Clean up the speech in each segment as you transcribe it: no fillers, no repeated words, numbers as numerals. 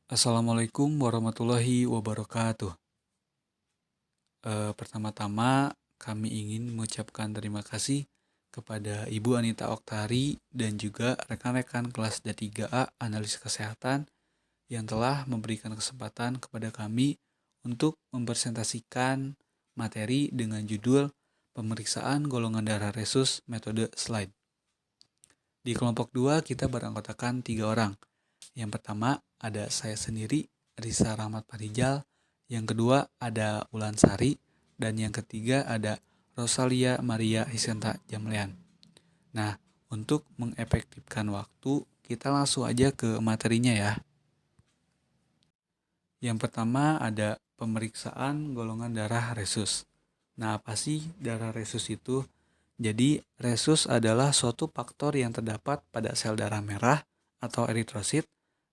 Assalamualaikum warahmatullahi wabarakatuh. Pertama-tama kami ingin mengucapkan terima kasih kepada Ibu Anita Oktari dan juga rekan-rekan kelas D3A Analis Kesehatan yang telah memberikan kesempatan kepada kami untuk mempresentasikan materi dengan judul Pemeriksaan Golongan Darah Resus Metode Slide. Di kelompok 2 kita beranggotakan 3 orang. Yang pertama ada saya sendiri, Risa Rahmat Parijal. Yang kedua ada Ulan Sari. Dan yang ketiga ada Rosalia Maria Hisenta Jamlean. Nah, untuk mengefektifkan waktu, kita langsung aja ke materinya ya. Yang pertama ada pemeriksaan golongan darah resus. Nah, apa sih darah resus itu? Jadi, resus adalah suatu faktor yang terdapat pada sel darah merah atau eritrosit,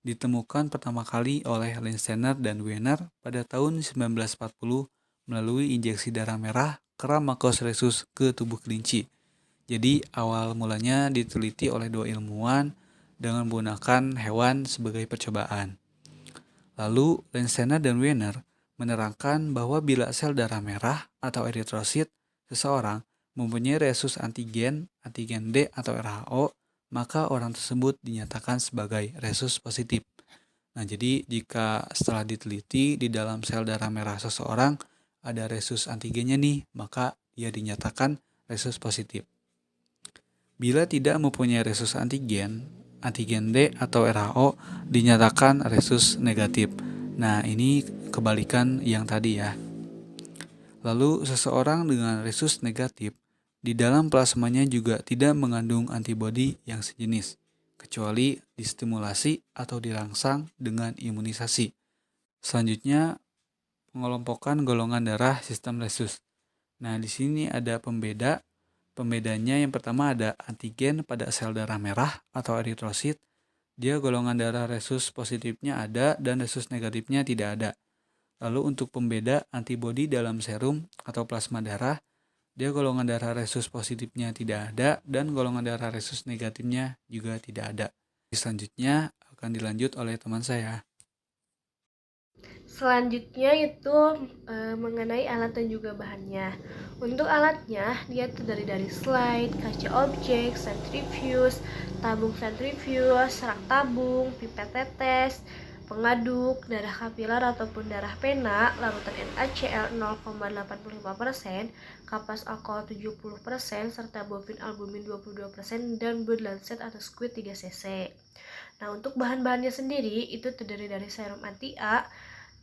ditemukan pertama kali oleh Linsner dan Wiener pada tahun 1940 melalui injeksi darah merah Keramacos resus ke tubuh kelinci. Jadi, awal mulanya diteliti oleh dua ilmuwan dengan menggunakan hewan sebagai percobaan. Lalu, Linsner dan Wiener menerangkan bahwa bila sel darah merah atau eritrosit seseorang mempunyai resus antigen D atau RHO, maka orang tersebut dinyatakan sebagai resus positif. Nah, jadi jika setelah diteliti di dalam sel darah merah seseorang ada resus antigennya nih, maka dia dinyatakan resus positif. Bila tidak mempunyai resus antigen D atau RHO dinyatakan resus negatif. Nah, ini kebalikan yang tadi ya. Lalu seseorang dengan resus negatif di dalam plasmanya juga tidak mengandung antibodi yang sejenis, kecuali distimulasi atau dirangsang dengan imunisasi. Selanjutnya, pengelompokan golongan darah sistem resus. Nah, di sini ada pembedanya yang pertama ada antigen pada sel darah merah atau eritrosit. Dia golongan darah resus positifnya ada dan resus negatifnya tidak ada. Lalu untuk pembeda antibodi dalam serum atau plasma darah, dia golongan darah resus positifnya tidak ada dan golongan darah resus negatifnya juga tidak ada. Selanjutnya akan dilanjut oleh teman saya. Selanjutnya itu mengenai alat dan juga bahannya. Untuk alatnya, dia terdiri dari slide, kaca objek, sentrifuge, tabung sentrifuge, serak tabung, pipet tetes, pengaduk, darah kapiler ataupun darah pena, larutan NaCl 0,85%, kapas alkohol 70%, serta bovin albumin 22%, dan blood lancet atau squid 3 cc. Nah, untuk bahan-bahannya sendiri itu terdiri dari serum anti-A,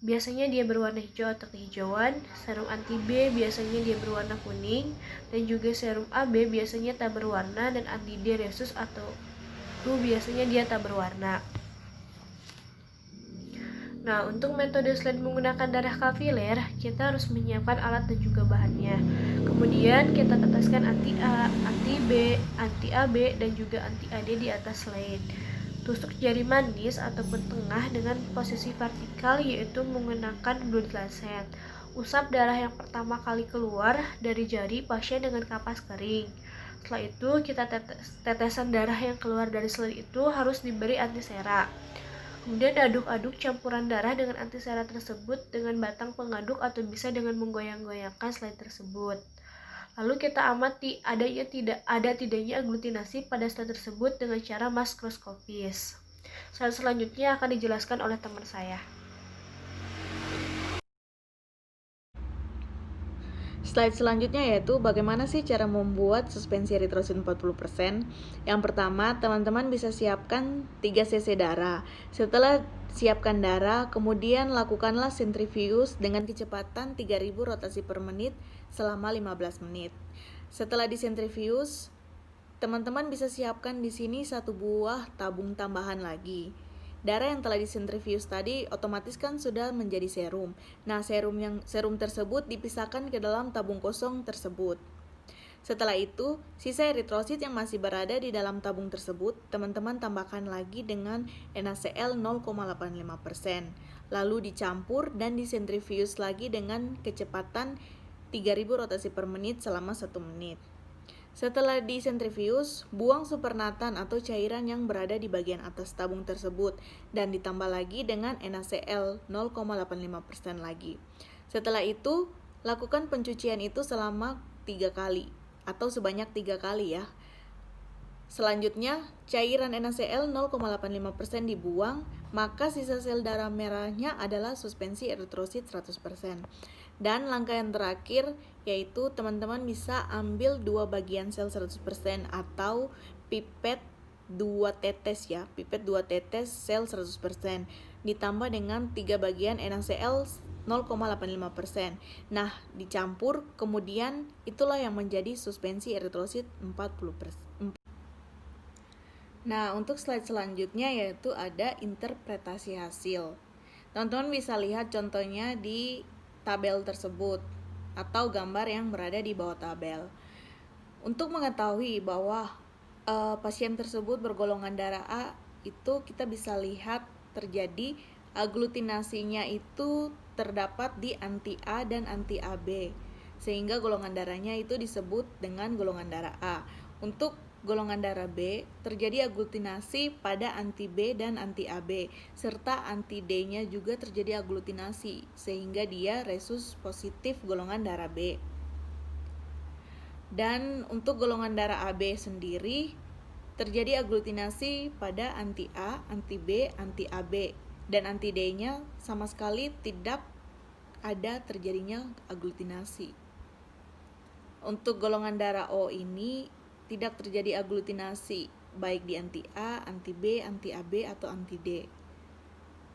biasanya dia berwarna hijau atau kehijauan, serum anti B biasanya dia berwarna kuning, dan juga serum AB biasanya tak berwarna, dan anti D resus atau U biasanya dia tak berwarna. Nah, untuk metode selain menggunakan darah kapiler, kita harus menyiapkan alat dan juga bahannya. Kemudian kita teteskan anti A, anti B, anti AB, dan juga anti AD di atas slide. Tusuk jari manis ataupun tengah dengan posisi vertikal, yaitu menggunakan blood lancet. Usap darah yang pertama kali keluar dari jari pasien dengan kapas kering. Setelah itu kita tetesan darah yang keluar dari slide itu harus diberi antisera. Kemudian aduk-aduk campuran darah dengan antisera tersebut dengan batang pengaduk atau bisa dengan menggoyang-goyangkan slide tersebut. Lalu kita amati tidaknya aglutinasi pada slide tersebut dengan cara makroskopis. Selanjutnya akan dijelaskan oleh teman saya. Slide selanjutnya yaitu bagaimana sih cara membuat suspensi eritrosit 40%. Yang pertama, teman-teman bisa siapkan 3 cc darah. Setelah siapkan darah, kemudian lakukanlah sentrifuge dengan kecepatan 3000 rotasi per menit selama 15 menit. Setelah disentrifuge, teman-teman bisa siapkan di sini satu buah tabung tambahan lagi. Darah yang telah disentrifuge tadi otomatis kan sudah menjadi serum. Nah, serum tersebut dipisahkan ke dalam tabung kosong tersebut. Setelah itu, sisa eritrosit yang masih berada di dalam tabung tersebut, teman-teman tambahkan lagi dengan NaCl 0,85%. Lalu dicampur dan disentrifuge lagi dengan kecepatan 3000 rotasi per menit selama 1 menit. Setelah disentrifuge, buang supernatant atau cairan yang berada di bagian atas tabung tersebut dan ditambah lagi dengan NaCl 0,85% lagi. Setelah itu, lakukan pencucian itu selama 3 kali atau sebanyak 3 kali ya. Selanjutnya, cairan NaCl 0,85% dibuang, maka sisa sel darah merahnya adalah suspensi eritrosit 100%. Dan langkah yang terakhir yaitu teman-teman bisa ambil 2 bagian sel 100% atau pipet 2 tetes ya, pipet 2 tetes sel 100% ditambah dengan 3 bagian NaCl 0,85%. Nah, dicampur kemudian itulah yang menjadi suspensi eritrosit 40%. Nah, untuk slide selanjutnya yaitu ada interpretasi hasil. Teman-teman bisa lihat contohnya di tabel tersebut atau gambar yang berada di bawah tabel. Untuk mengetahui bahwa pasien tersebut bergolongan darah A, itu kita bisa lihat terjadi aglutinasinya itu terdapat di anti A dan anti AB, sehingga golongan darahnya itu disebut dengan golongan darah A. Untuk golongan darah B, terjadi aglutinasi pada anti B dan anti AB, serta anti D-nya juga terjadi aglutinasi, sehingga dia resus positif golongan darah B. Dan untuk golongan darah AB sendiri, terjadi aglutinasi pada anti A, anti B, anti AB, dan anti D-nya sama sekali tidak ada terjadinya aglutinasi. Untuk golongan darah O ini tidak terjadi aglutinasi baik di anti A, anti B, anti AB, atau anti D.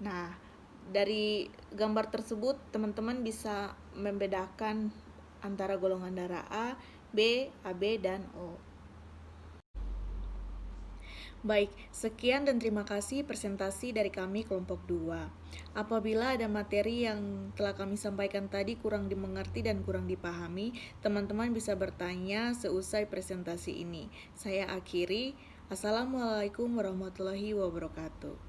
Nah, dari gambar tersebut teman-teman bisa membedakan antara golongan darah A, B, AB, dan O. Baik, sekian dan terima kasih presentasi dari kami kelompok 2. Apabila ada materi yang telah kami sampaikan tadi kurang dimengerti dan kurang dipahami, teman-teman bisa bertanya seusai presentasi ini. Saya akhiri. Assalamualaikum warahmatullahi wabarakatuh.